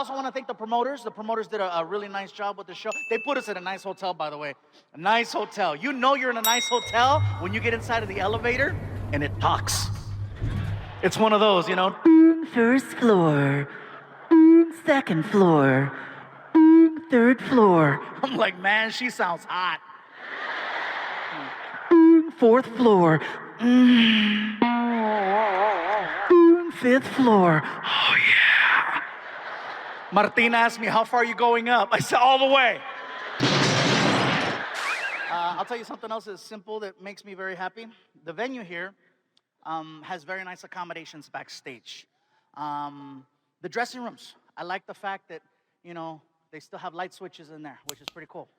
also want to thank the promoters. The promoters did a really nice job with the show. They put us in a nice hotel, by the way. A nice hotel. You know you're in a nice hotel when you get inside of the elevator and it talks. It's one of those, you know. First floor. Second floor. Third floor. I'm like, man, she sounds hot. Fourth floor. Fifth floor. Oh, yeah. Martina asked me, how far are you going up? I said, all the way. I'll tell you something else that's simple that makes me very happy. The venue here has very nice accommodations backstage. The dressing rooms, I like the fact that, you know, they still have light switches in there, which is pretty cool.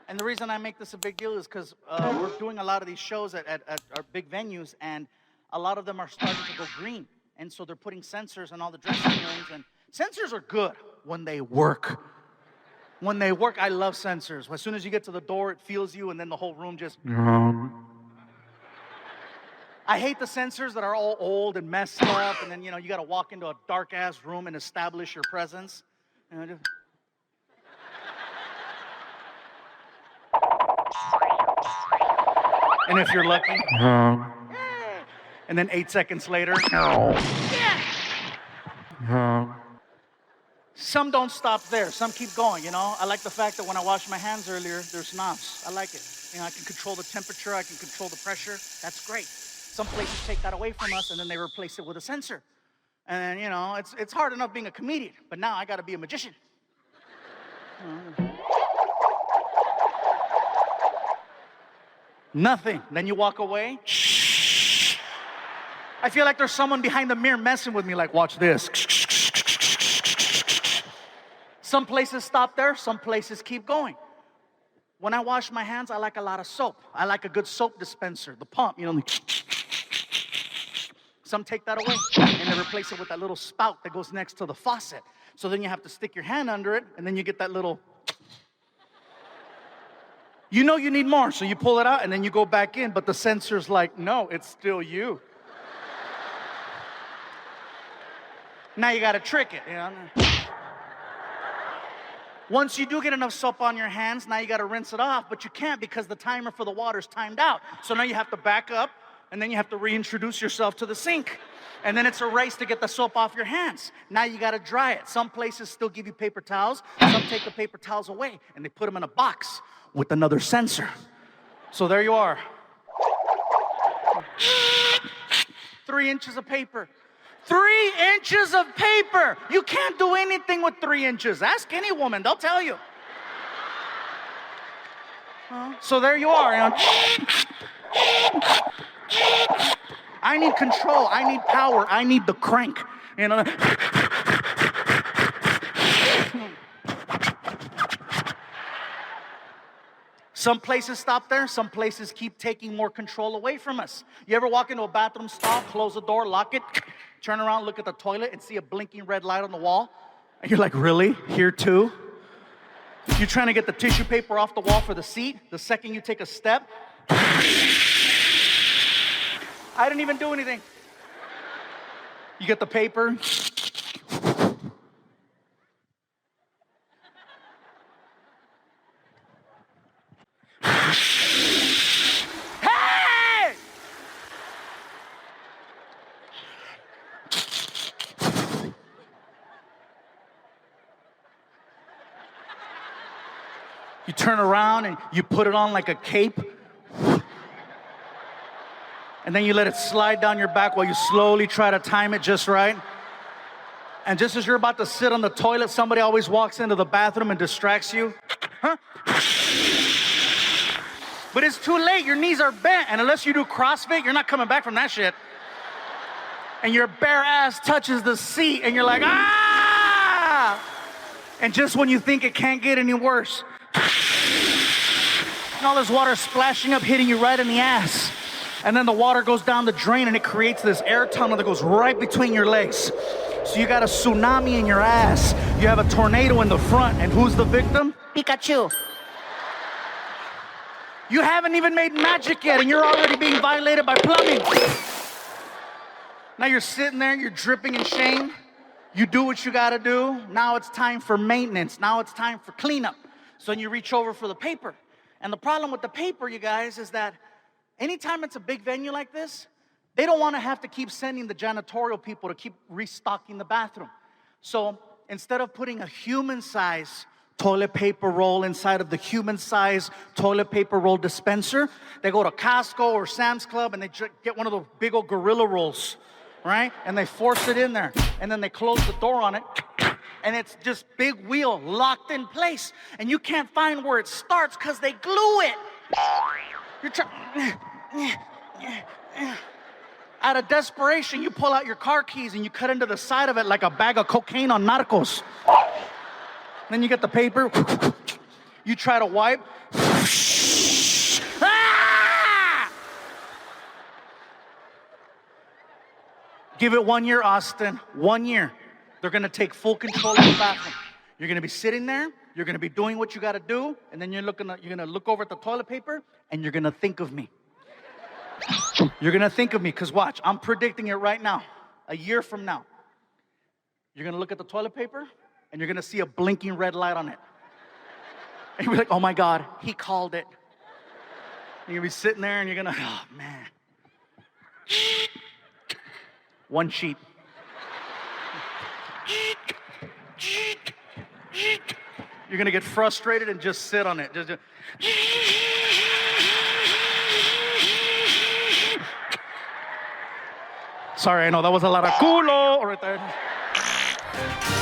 And the reason I make this a big deal is because we're doing a lot of these shows at our big venues, and a lot of them are starting to go green. And so they're putting sensors in all the dressing rooms, and sensors are good when they work. When they work, I love sensors. As soon as you get to the door, it feels you, and then the whole room just... I hate the sensors that are all old and messed up, and then, you know, you got to walk into a dark-ass room and establish your presence. You know, just... And if you're lucky, and then 8 seconds later, some don't stop there. Some keep going, you know. I like the fact that when I washed my hands earlier, there's knobs. I like it. You know, I can control the temperature. I can control the pressure. That's great. Some places take that away from us, and then they replace it with a sensor. And, you know, it's hard enough being a comedian, but now I got to be a magician. Nothing. Then you walk away. Shh. I feel like there's someone behind the mirror messing with me, like, watch this. Some places stop there. Some places keep going. When I wash my hands, I like a lot of soap. I like a good soap dispenser, the pump, you know. Some take that away, and they replace it with that little spout that goes next to the faucet. So then you have to stick your hand under it, and then you get that little... You know you need more, so you pull it out, and then you go back in, but the sensor's like, no, it's still you. Now you got to trick it, you know. Once you do get enough soap on your hands, now you got to rinse it off, but you can't because the timer for the water's timed out. So now you have to back up, and then you have to reintroduce yourself to the sink. And then it's a race to get the soap off your hands. Now you got to dry it. Some places still give you paper towels. Some take the paper towels away, and they put them in a box with another sensor. So there you are. 3 inches of paper. 3 inches of paper. You can't do anything with 3 inches. Ask any woman, they'll tell you. So there you are. You know. I need control. I need power. I need the crank. You know. Some places stop there. Some places keep taking more control away from us. You ever walk into a bathroom stall, close the door, lock it, turn around, look at the toilet, and see a blinking red light on the wall? And you're like, really? Here too? You're trying to get the tissue paper off the wall for the seat. The second you take a step, I didn't even do anything. You get the paper. Hey! You turn around and you put it on like a cape. And then you let it slide down your back while you slowly try to time it just right. And just as you're about to sit on the toilet, somebody always walks into the bathroom and distracts you. Huh? But it's too late. Your knees are bent. And unless you do CrossFit, you're not coming back from that shit. And your bare ass touches the seat and you're like, ah! And just when you think it can't get any worse, and all this water splashing up, hitting you right in the ass. And then the water goes down the drain and it creates this air tunnel that goes right between your legs. So you got a tsunami in your ass. You have a tornado in the front. And who's the victim? Pikachu. You haven't even made magic yet and you're already being violated by plumbing. Now you're sitting there, you're dripping in shame. You do what you gotta do. Now it's time for maintenance. Now it's time for cleanup. So then you reach over for the paper. And the problem with the paper, you guys, is that anytime it's a big venue like this, they don't want to have to keep sending the janitorial people to keep restocking the bathroom. So instead of putting a human-size toilet paper roll inside of the human-size toilet paper roll dispenser, they go to Costco or Sam's Club and they get one of those big old gorilla rolls, right? And they force it in there. And then they close the door on it. And it's just big wheel locked in place. And you can't find where it starts because they glue it. You're trying... Out of desperation, you pull out your car keys and you cut into the side of it like a bag of cocaine on Narcos. Then you get the paper. You try to wipe. Ah! Give it 1 year, Austin. 1 year. They're going to take full control of the bathroom. You're going to be sitting there. You're going to be doing what you got to do. And then you're going to look over at the toilet paper and you're going to think of me. You're going to think of me, because watch, I'm predicting it right now. A year from now, you're going to look at the toilet paper, and you're going to see a blinking red light on it. And you're like, oh my God, he called it. And you're going to be sitting there, and you're going to, oh man. One sheet. You're going to get frustrated and just sit on it. Just Sorry, I know that was a lot of culo right there.